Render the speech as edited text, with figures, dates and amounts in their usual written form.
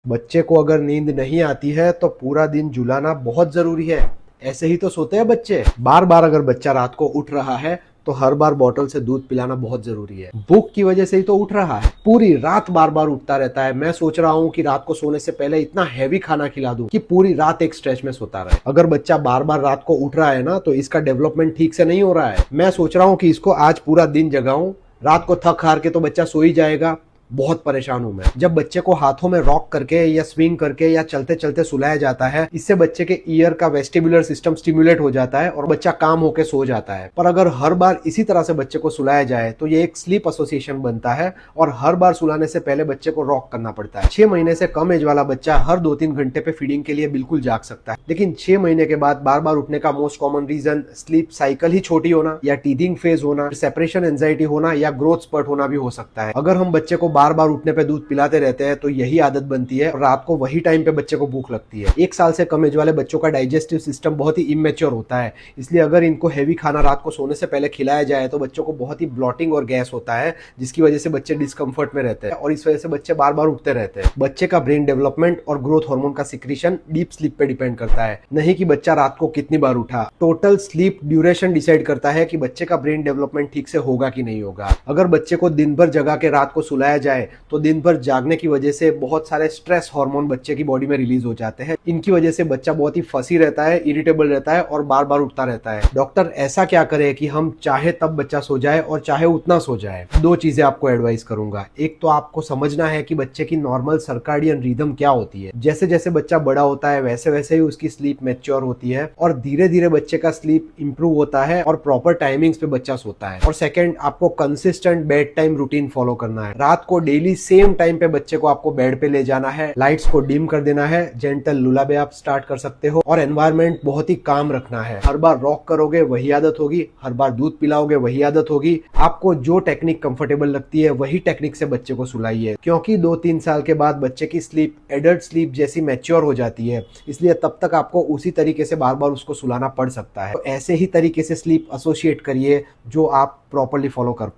बच्चे को अगर नींद नहीं आती है तो पूरा दिन झुलाना बहुत जरूरी है। ऐसे ही तो सोते हैं बच्चे। बार बार अगर बच्चा रात को उठ रहा है तो हर बार बोतल से दूध पिलाना बहुत जरूरी है। भूख की वजह से ही तो उठ रहा है, पूरी रात बार बार उठता रहता है। मैं सोच रहा हूँ कि रात को सोने से पहले इतना हैवी खाना खिला दूं कि पूरी रात एक स्ट्रेच में सोता रहे। अगर बच्चा बार बार रात को उठ रहा है ना तो इसका डेवलपमेंट ठीक से नहीं हो रहा है। मैं सोच रहा हूँ कि इसको आज पूरा दिन जगाऊं। रात को थक हार के तो बच्चा सो ही जाएगा। बहुत परेशान हूं मैं। जब बच्चे को हाथों में रॉक करके या स्विंग करके या चलते चलते सुलाया जाता है, इससे बच्चे के ईयर का वेस्टिबुलर सिस्टम स्टिमुलेट हो जाता है और बच्चा काम होकर सो जाता है। पर अगर हर बार इसी तरह से बच्चे को सुलाया जाए तो ये एक स्लीप एसोसिएशन बनता है और हर बार सुलाने से पहले बच्चे को रॉक करना पड़ता है। 6 महीने से कम एज वाला बच्चा हर 2-3 घंटे पे फीडिंग के लिए बिल्कुल जाग सकता है, लेकिन 6 महीने के बाद बार बार उठने का most common reason sleep cycle ही छोटी होना या टीथिंग फेज होना, सेपरेशन एंजाइटी होना या ग्रोथ स्पर्ट होना भी हो सकता है। अगर हम बच्चे को बार बार उठने पे दूध पिलाते रहते हैं तो यही आदत बनती है और रात को वही टाइम पे बच्चे को भूख लगती है। 1 साल से कम एज वाले बच्चों का डाइजेस्टिव सिस्टम बहुत ही इमेच्योर होता है, इसलिए अगर इनको हैवी खाना रात को सोने से पहले खिलाया जाए तो बच्चों को बहुत ही ब्लॉटिंग और गैस होता है, जिसकी वजह से बच्चे डिस्कम्फर्ट में रहते हैं और इस वजह से बच्चे बार बार उठते रहते हैं। बच्चे का ब्रेन डेवलपमेंट और ग्रोथ हार्मोन का सिक्रीशन डीप स्लीप पे डिपेंड करता है, नहीं कि बच्चा रात को कितनी बार उठा। टोटल स्लीप ड्यूरेशन डिसाइड करता है कि बच्चे का ब्रेन डेवलपमेंट ठीक से होगा कि नहीं होगा। अगर बच्चे को दिन भर जगा के रात को सुलाया जाए तो दिन भर जागने की वजह से बहुत सारे स्ट्रेस हार्मोन बच्चे की बॉडी में रिलीज हो जाते हैं। इनकी वजह से बच्चा बहुत ही फंसी रहता है, इरिटेबल रहता है और बार बार उठता रहता है। डॉक्टर ऐसा क्या करे कि हम चाहे तब बच्चा सो जाए और चाहे उतना सो जाए? 2 चीजें आपको एडवाइस करूंगा। एक तो आपको समझना है कि बच्चे की नॉर्मल सर्काडियन रिदम क्या होती है। जैसे जैसे बच्चा बड़ा होता है वैसे वैसे ही उसकी स्लीप मैच्योर होती है और धीरे धीरे बच्चे का स्लीप इंप्रूव होता है और प्रॉपर टाइमिंग्स पे बच्चा सोता है। और सेकंड, आपको consistent bed time routine follow करना है। रात को डेली सेम टाइम पे बच्चे को आपको बेड पे ले जाना है, लाइट्स को डिम कर देना है, जेंटल लुलाबे आप स्टार्ट कर सकते हो और एनवायरनमेंट बहुत ही काम रखना है। हर बार रॉक करोगे वही आदत होगी, हर बार दूध पिलाओगे वही आदत होगी। आपको जो टेक्निक कंफर्टेबल लगती है वही टेक्निक से बच्चे को सुलाइए, क्योंकि 2-3 साल के बाद बच्चे की स्लीप एडल्ट स्लीप जैसी मैच्योर हो जाती है, इसलिए तब तक आपको उसी तरीके से बार बार उसको सुलाना पड़ सकता है। तो ऐसे ही तरीके से स्लीप एसोसिएट करिए जो आप प्रॉपर्ली फॉलो कर पाए।